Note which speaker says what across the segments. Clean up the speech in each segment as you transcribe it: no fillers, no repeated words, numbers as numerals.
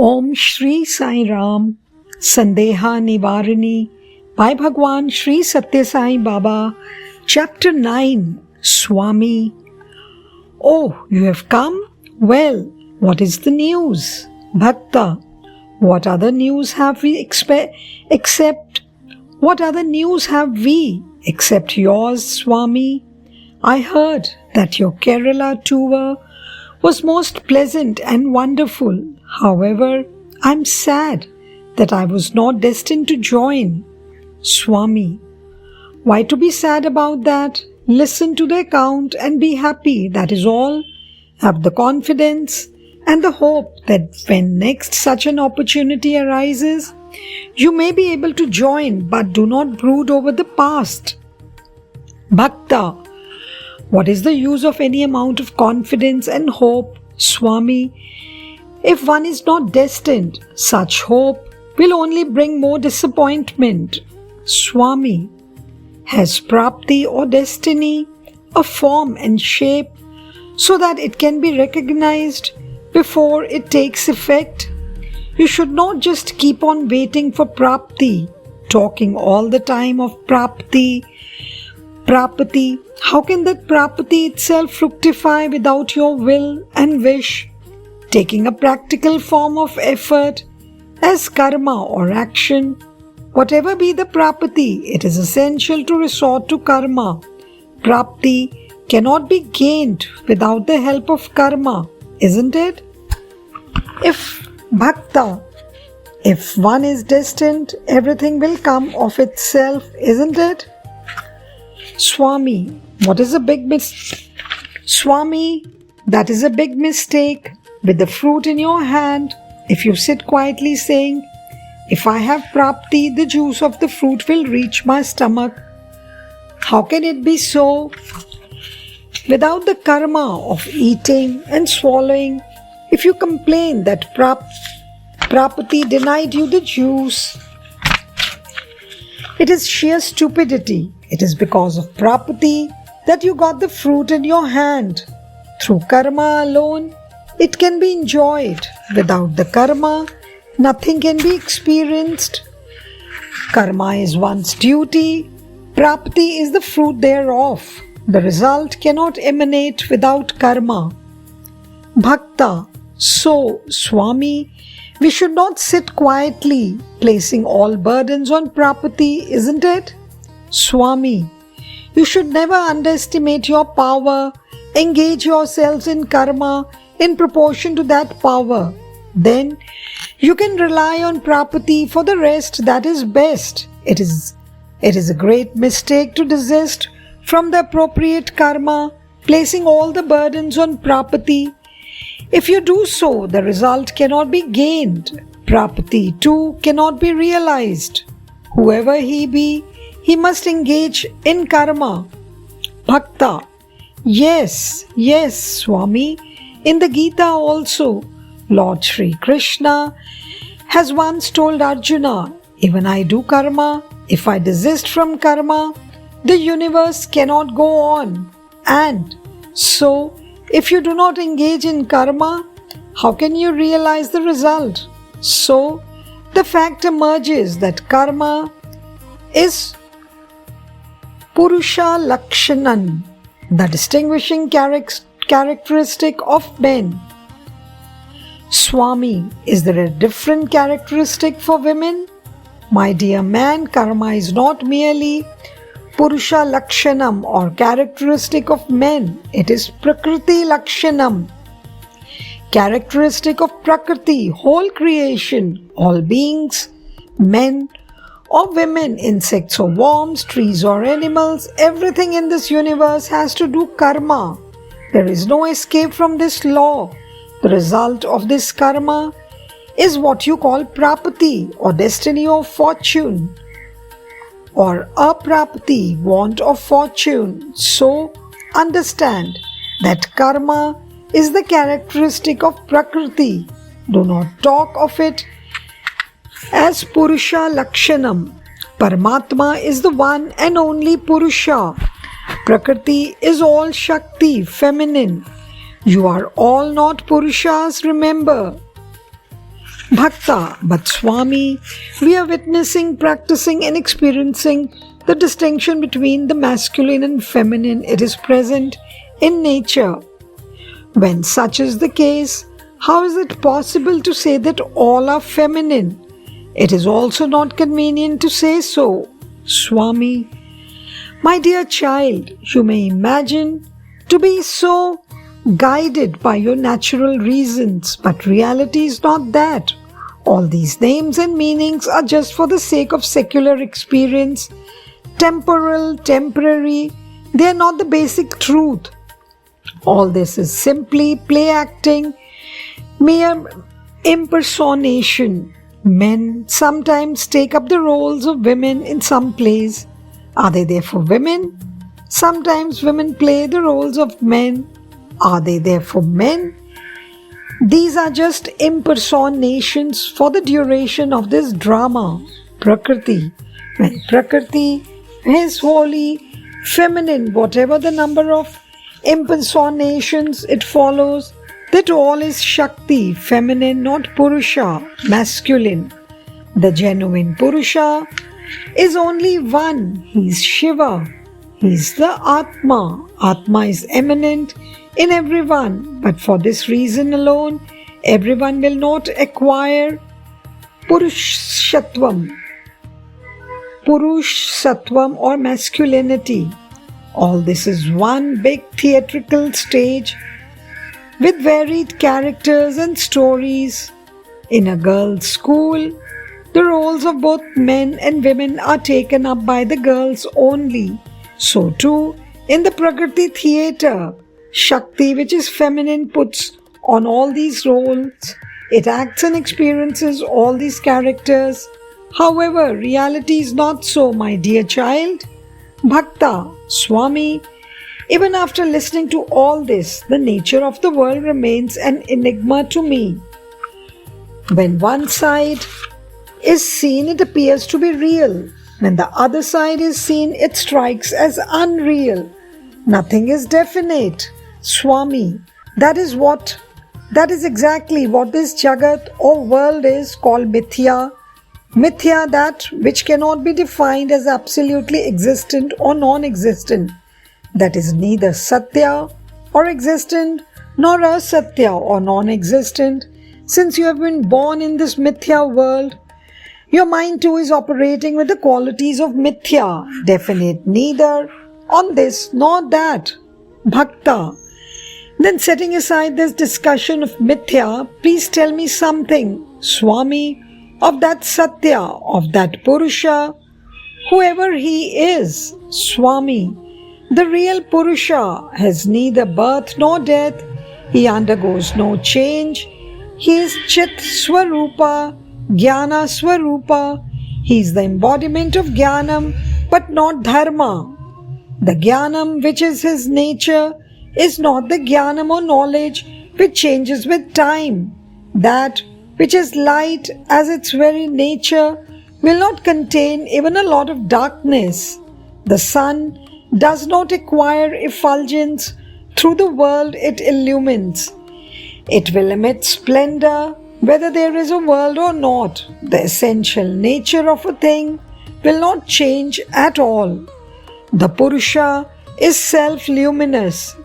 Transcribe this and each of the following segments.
Speaker 1: Om Shri Sai Ram, Sandeha Nivarini, by Bhagwan Shri Satya Sai Baba, Chapter 9, Swami. Oh, you have come? Well, what is the news? Bhakta, what other news have we except yours, Swami? I heard that your Kerala tour was most pleasant and wonderful. However, I'm sad that I was not destined to join. Swami, why to be sad about that? Listen to the account and be happy, that is all. Have the confidence and the hope that when next such an opportunity arises, you may be able to join, but do not brood over the past. Bhakta, what is the use of any amount of confidence and hope, Swami? If one is not destined, such hope will only bring more disappointment. Swami, has prapti or destiny a form and shape so that it can be recognized before it takes effect? You should not just keep on waiting for prapti, talking all the time of prapti. How can that prapti itself fructify without your will and wish? Taking a practical form of effort as karma or action, whatever be the prapti, it is essential to resort to karma. Prapti cannot be gained without the help of karma, isn't it? If one is destined, everything will come of itself, isn't it? Swami, that is a big mistake. With the fruit in your hand, if you sit quietly saying, if I have prapti, the juice of the fruit will reach my stomach. How can it be so? Without the karma of eating and swallowing, if you complain that prapti denied you the juice, it is sheer stupidity. It is because of prapti that you got the fruit in your hand. Through karma alone, it can be enjoyed. Without the karma, nothing can be experienced. Karma is one's duty. Prapti is the fruit thereof. The result cannot emanate without karma. Bhakta, so, Swami, we should not sit quietly, placing all burdens on prapti, isn't it? Swami, you should never underestimate your power. Engage yourselves in karma in proportion to that power. Then you can rely on prapti for the rest. That is best. It is a great mistake to desist from the appropriate karma, placing all the burdens on prapti. If you do so, the result cannot be gained. Prapti too cannot be realized. Whoever he be, he must engage in karma. Bhakta, yes, Swami. In the Gita also, Lord Sri Krishna has once told Arjuna, even I do karma. If I desist from karma, the universe cannot go on. And so, if you do not engage in karma, how can you realize the result? So, the fact emerges that karma is Purusha Lakshanan, the distinguishing characteristic of men. Swami, is there a different characteristic for women? My dear man, karma is not merely Purusha Lakshanam or characteristic of men. It is Prakriti Lakshanam, characteristic of Prakriti, whole creation, all beings, men or women, insects or worms, trees or animals, everything in this universe has to do karma. There is no escape from this law. The result of this karma is what you call prapti or destiny or fortune, or aprapti, want of fortune. So understand that karma is the characteristic of Prakriti. Do not talk of it as Purusha Lakshanam. Paramatma is the one and only Purusha. Prakriti is all Shakti, feminine. You are all not Purushas, remember. Bhakta. But Swami, we are witnessing, practicing and experiencing the distinction between the masculine and feminine. It is present in nature. When such is the case, how is it possible to say that all are feminine? It is also not convenient to say so. Swami, my dear child, you may imagine to be so guided by your natural reasons, but reality is not that. All these names and meanings are just for the sake of secular experience, temporal, temporary. They are not the basic truth. All this is simply play acting, mere impersonation. Men sometimes take up the roles of women in some plays. Are they therefore women? Sometimes women play the roles of men. Are they therefore men? These are just impersonations for the duration of this drama. Prakriti. When Prakriti is wholly feminine, whatever the number of impersonations, it follows that all is Shakti, feminine, not Purusha, masculine. The genuine Purusha is only one. He is Shiva. He is the Atma. Atma is eminent in everyone, but for this reason alone, everyone will not acquire Purushatvam or masculinity. All this is one big theatrical stage with varied characters and stories. In a girls' school, the roles of both men and women are taken up by the girls only. So too, in the Prakriti theatre, Shakti, which is feminine, puts on all these roles. It acts and experiences all these characters. However, reality is not so, my dear child. Bhakta, Swami, even after listening to all this, the nature of the world remains an enigma to me. When one side is seen, it appears to be real. When the other side is seen, it strikes as unreal. Nothing is definite. Swami, that is exactly what this Jagat or world is called Mithya. Mithya, that which cannot be defined as absolutely existent or non-existent. That is neither Satya or existent nor Asatya or non-existent. Since you have been born in this Mithya world, your mind too is operating with the qualities of Mithya, definite neither on this nor that. Bhakta. Then setting aside this discussion of Mithya, please tell me something, Swami, of that Satya, of that Purusha, whoever he is. Swami, the real Purusha has neither birth nor death. He undergoes no change. He is Chit Swarupa, Jnana Swarupa. He is the embodiment of Jnanam, but not Dharma. The Jnanam, which is his nature, is not the Jnanam or knowledge which changes with time. That which is light as its very nature will not contain even a lot of darkness. The sun does not acquire effulgence through the world it illumines. It will emit splendor whether there is a world or not. The essential nature of a thing will not change at all. The Purusha is self-luminous.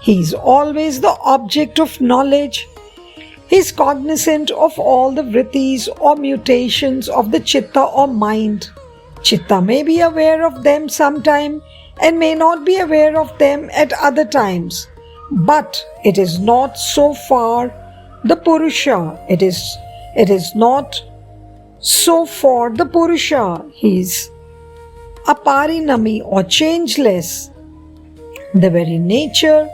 Speaker 1: He is always the object of knowledge. He is cognizant of all the vrittis or mutations of the chitta or mind. Chitta may be aware of them sometime and may not be aware of them at other times. But it is not so far the Purusha. It is not so for the Purusha. He is aparinami or changeless. The very nature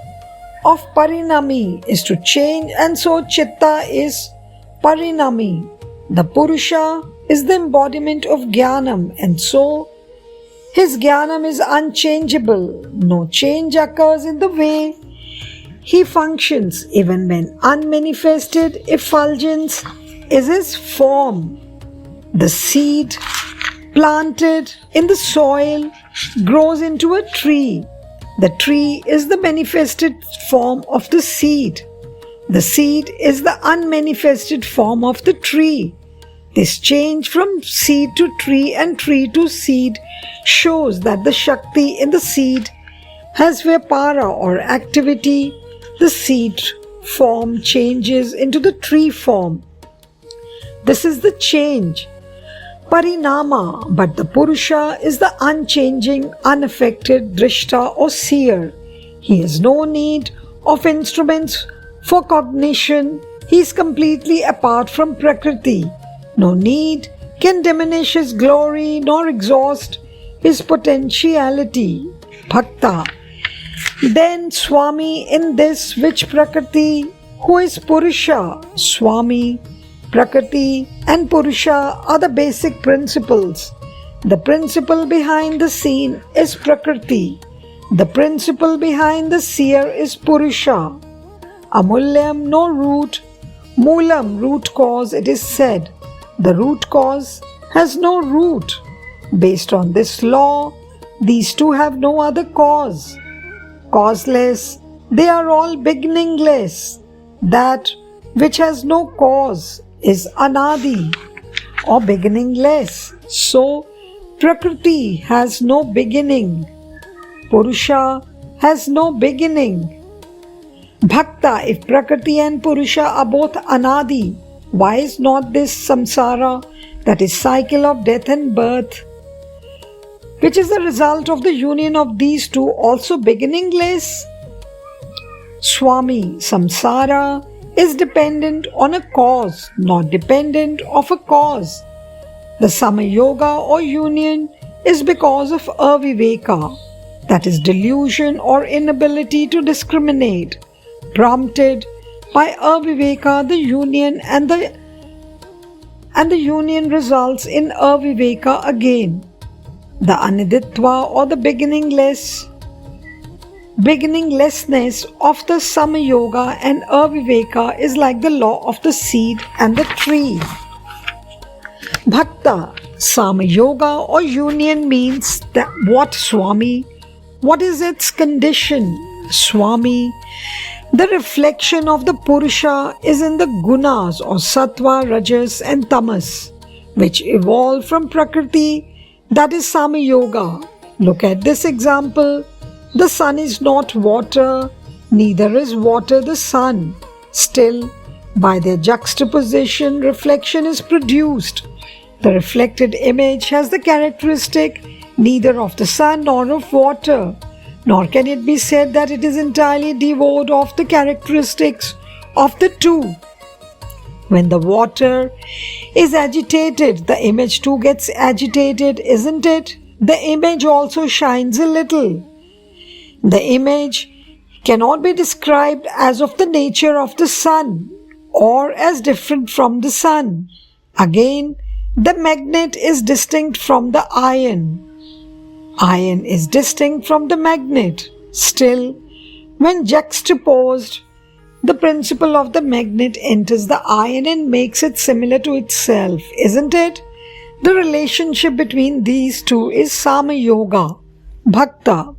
Speaker 1: of parinami is to change, and so Chitta is parinami. The Purusha is the embodiment of Jnanam, and so his Jnanam is unchangeable. No change occurs in the way he functions, even when unmanifested effulgence is his form. The seed planted in the soil grows into a tree. The tree is the manifested form of the seed. The seed is the unmanifested form of the tree. This change from seed to tree and tree to seed shows that the Shakti in the seed has Vyapara or activity. The seed form changes into the tree form. This is the change, Parinama, but the Purusha is the unchanging, unaffected Drishta or seer. He has no need of instruments for cognition. He is completely apart from Prakriti. No need can diminish his glory nor exhaust his potentiality. Bhakta. Then Swami in this which Prakriti, who is Purusha, Swami, Prakriti and Purusha are the basic principles. The principle behind the scene is Prakriti. The principle behind the seer is Purusha. Amulyam, no root. Moolam, root cause, it is said. The root cause has no root. Based on this law, these two have no other cause. Causeless, they are all beginningless. That which has no cause is anadi or beginningless. So, Prakriti has no beginning. Purusha has no beginning. Bhakta, if Prakriti and Purusha are both anadi, why is not this samsara, that is cycle of death and birth, which is the result of the union of these two, also beginningless? Swami, samsara is dependent on a cause, not dependent of a cause. The Samayoga or union is because of aviveka, that is delusion or inability to discriminate. Prompted by aviveka, the union and the union results in aviveka again. The aniditva or the beginninglessness of the Samayoga and aviveka is like the law of the seed and the tree. Bhakta, Samayoga or union means that what, Swami? What is its condition? Swami, the reflection of the Purusha is in the gunas or sattva, rajas and tamas, which evolve from Prakriti, that is Samayoga. Look at this example. The sun is not water, neither is water the sun. Still, by their juxtaposition, reflection is produced. The reflected image has the characteristic neither of the sun nor of water, nor can it be said that it is entirely devoid of the characteristics of the two. When the water is agitated, the image too gets agitated, isn't it? The image also shines a little. The image cannot be described as of the nature of the sun or as different from the sun. Again, the magnet is distinct from the iron. Iron is distinct from the magnet. Still, when juxtaposed, the principle of the magnet enters the iron and makes it similar to itself, isn't it? The relationship between these two is Samayoga, Bhakta.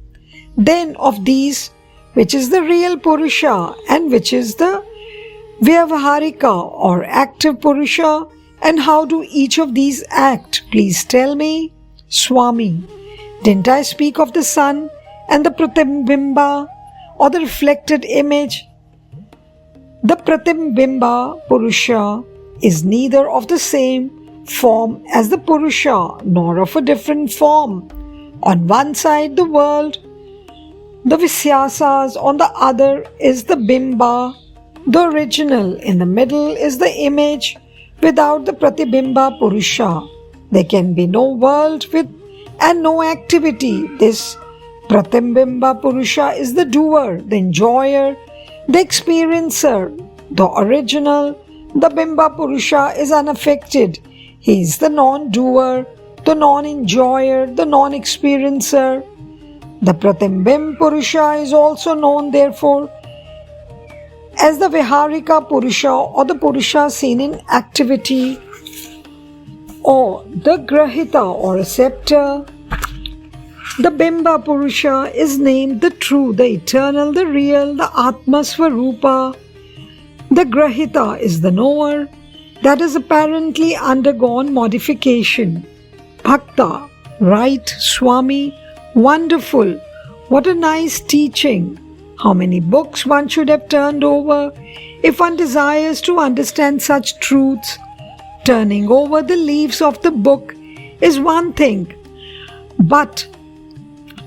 Speaker 1: Then of these, which is the real Purusha and which is the Vyavaharika or active Purusha, and how do each of these act? Please tell me. Swami, didn't I speak of the sun and the Pratimbimba or the reflected image? The Pratimbimba Purusha is neither of the same form as the Purusha nor of a different form. On one side the world, the Visyasas, on the other is the Bimba, the original. In the middle is the image. Without the Pratibimba Purusha, there can be no world with and no activity. This Pratimbimba Purusha is the doer, the enjoyer, the experiencer. The original, the Bimba Purusha, is unaffected. He is the non-doer, the non-enjoyer, the non-experiencer. The Pratimbim Purusha is also known, therefore, as the Viharika Purusha or the Purusha seen in activity, or the Grahita or receptor. The Bimba Purusha is named the true, the eternal, the real, the Atma Swarupa, The Grahita is the knower that has apparently undergone modification. Bhakta, right, Swami, wonderful, what a nice teaching. How many books one should have turned over if one desires to understand such truths. Turning over the leaves of the book is one thing, but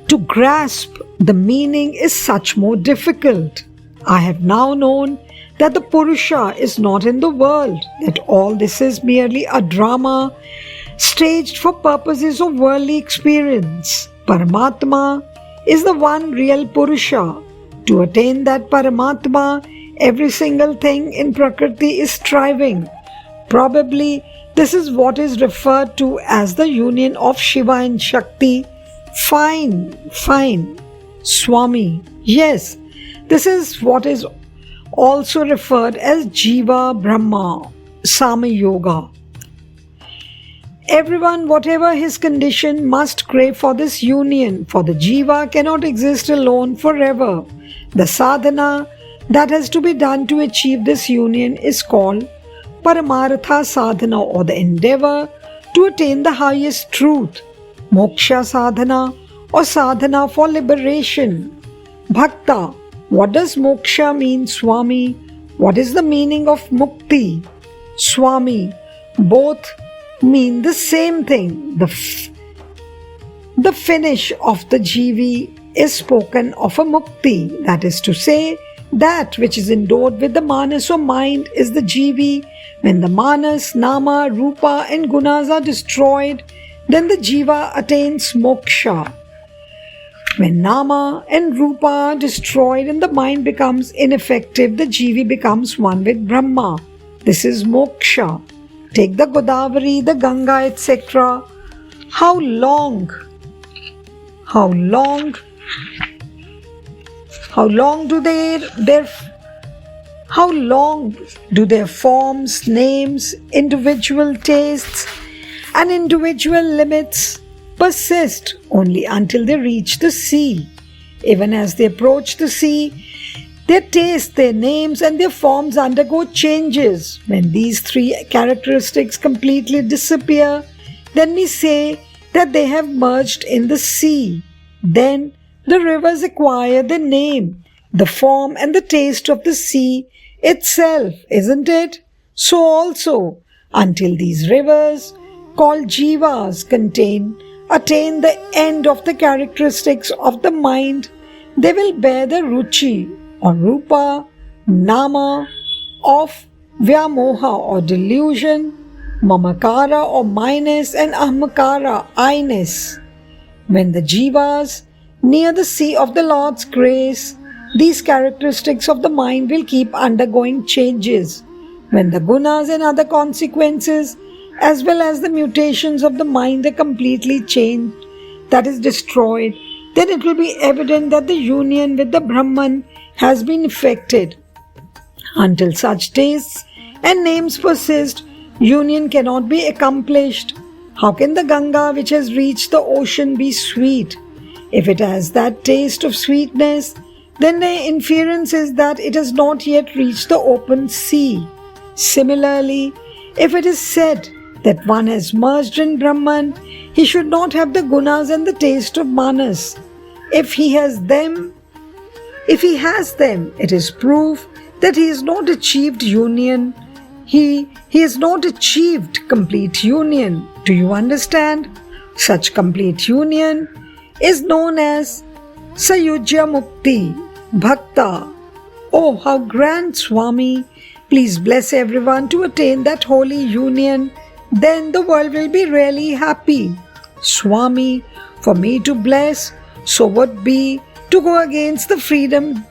Speaker 1: to grasp the meaning is such more difficult. I have now known that the Purusha is not in the world, that all this is merely a drama staged for purposes of worldly experience. Paramatma is the one real Purusha. To attain that Paramatma, every single thing in Prakriti is striving. Probably this is what is referred to as the union of Shiva and Shakti. Fine. Swami. Yes, this is what is also referred as Jiva Brahma, Sama Yoga. Everyone, whatever his condition, must crave for this union, for the Jiva cannot exist alone forever. The sadhana that has to be done to achieve this union is called Paramartha sadhana, or the endeavor to attain the highest truth. Moksha sadhana, or sadhana for liberation. Bhakta, what does moksha mean, Swami? What is the meaning of mukti? Swami, both mean the same thing. The finish of the jivi is spoken of a mukti, that is to say, that which is endowed with the manas or mind is the jivi. When the manas, nama, rupa and gunas are destroyed, then the jiva attains moksha. When nama and rupa are destroyed and the mind becomes ineffective, the jivi becomes one with Brahma. This is moksha. Take the Godavari, the Ganga, etc. How long do their forms, names, individual tastes and individual limits persist? Only until they reach the sea. Even as they approach the sea, their taste, their names and their forms undergo changes. When these three characteristics completely disappear, then we say that they have merged in the sea. Then the rivers acquire the name, the form and the taste of the sea itself, isn't it? So also, until these rivers, called jivas, attain the end of the characteristics of the mind, they will bear the ruchi or rupa, nama of vyamoha or delusion, mamakara or minus and ahmakara, I-ness. When the jivas near the sea of the Lord's grace, these characteristics of the mind will keep undergoing changes. When the gunas and other consequences as well as the mutations of the mind are completely changed, that is destroyed, then it will be evident that the union with the Brahman has been effected. Until such tastes and names persist, union cannot be accomplished. How can the Ganga which has reached the ocean be sweet? If it has that taste of sweetness, then the inference is that it has not yet reached the open sea. Similarly, if it is said that one has merged in Brahman, he should not have the gunas and the taste of manas. If he has them, it is proof that he has not achieved union. He has not achieved complete union. Do you understand? Such complete union is known as Sayujya Mukti, Bhakta. Oh, how grand, Swami! Please bless everyone to attain that holy union. Then the world will be really happy. Swami, for me to bless, so would be to go against the freedom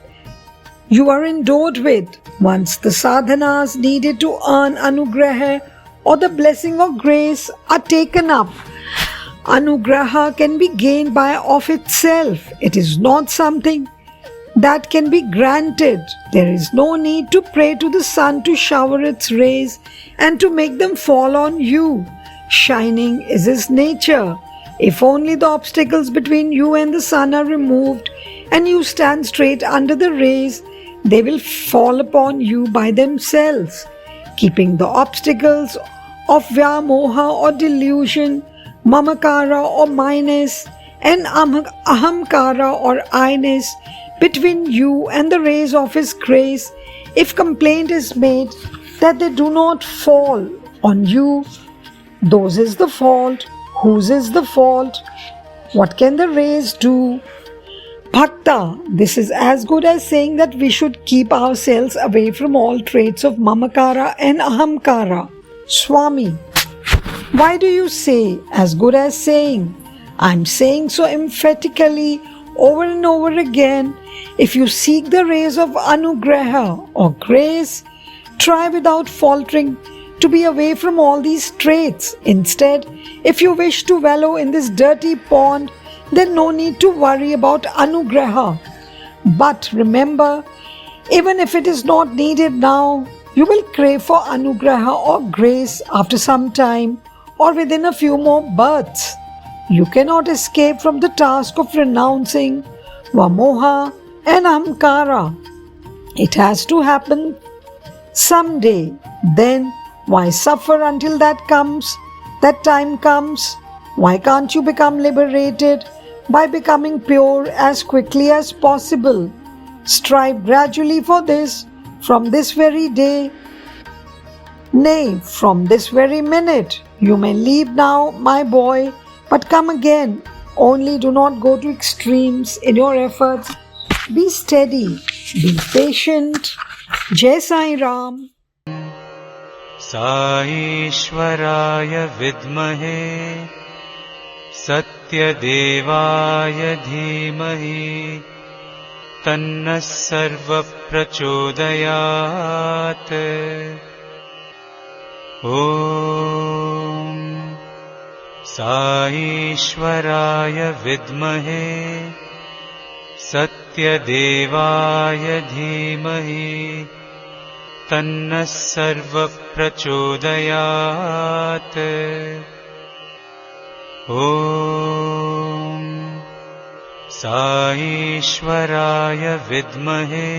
Speaker 1: you are endowed with. Once the sadhanas needed to earn anugraha or the blessing of grace are taken up, anugraha can be gained by of itself. It is not something that can be granted. There is no need to pray to the sun to shower its rays and to make them fall on you. Shining is his nature. If only the obstacles between you and the sun are removed and you stand straight under the rays, they will fall upon you by themselves, keeping the obstacles of Vyamoha or delusion, Mamakara or minus, and Ahamkara or I-ness between you and the rays of His grace. If complaint is made that they do not fall on you, those is the fault. Whose is the fault? What can the rays do? Bhakta, this is as good as saying that we should keep ourselves away from all traits of Mamakara and Ahamkara. Swami, why do you say as good as saying? I'm saying so emphatically over and over again. If you seek the rays of Anugraha or grace, try without faltering to be away from all these traits. Instead, if you wish to wallow in this dirty pond, then no need to worry about Anugraha. But remember, even if it is not needed now, you will crave for Anugraha or grace after some time or within a few more births. You cannot escape from the task of renouncing Vamoha and Ahamkara. It has to happen someday. Then why suffer until that time comes? Why can't you become liberated by becoming pure as quickly as possible? Strive gradually for this from this very day. Nay, from this very minute. You may leave now, my boy, but come again. Only do not go to extremes in your efforts. Be steady, be patient. Jai Sai Ram.
Speaker 2: साईश्वराय विद्महे सत्यदेवाय धीमहि तन्नः सर्वप्रचोदयात्। ॐ साईश्वराय विद्महे सत्यदेवाय धीमहि तन्नः सर्वप्रचोदयात्। ॐ साईश्वराय विद्महे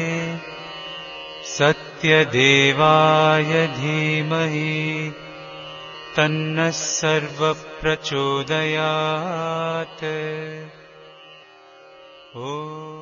Speaker 2: सत्यदेवाय धीमहि तन्नः सर्वप्रचोदयात्। ॐ